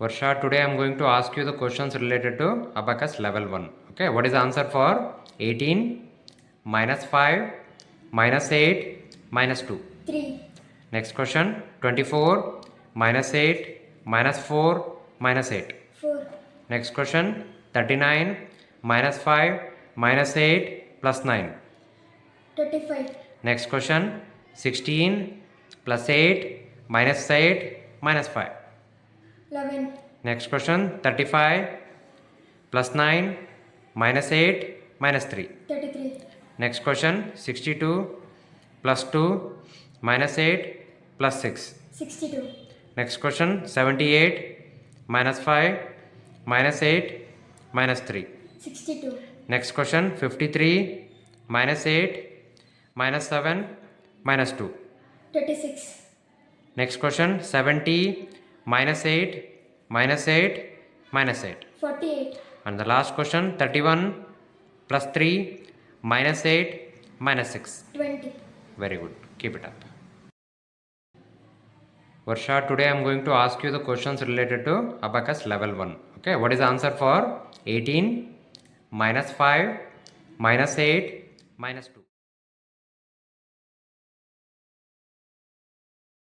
Varsha, today I am going to ask you the questions related to Abacus Level 1. Okay, what is the answer for 18 minus 5 minus 8 minus 2? 3, Next question 24 minus 8 minus 4 minus 8. 4, Next question 39 minus 5 minus 8 plus 9. 25, Next question 16 plus 8 minus 8 minus 5. 11, Next question 35 plus 9 minus 8 minus 3. 33, Next question 62 plus 2 minus 8 plus 6. 62, Next question 78 minus 5 minus 8 minus 3. 62, Next question 53 minus 8 minus 7 minus 2. 26, Next question 70 minus 8 minus 8 minus 8. 48, And the last question 31 plus 3 minus 8 minus 6. 20. Very good. Keep it up. Varsha, today I am going to ask you the questions related to Abacus Level 1. Okay, what is the answer for 18 minus 5 minus 8 minus 2?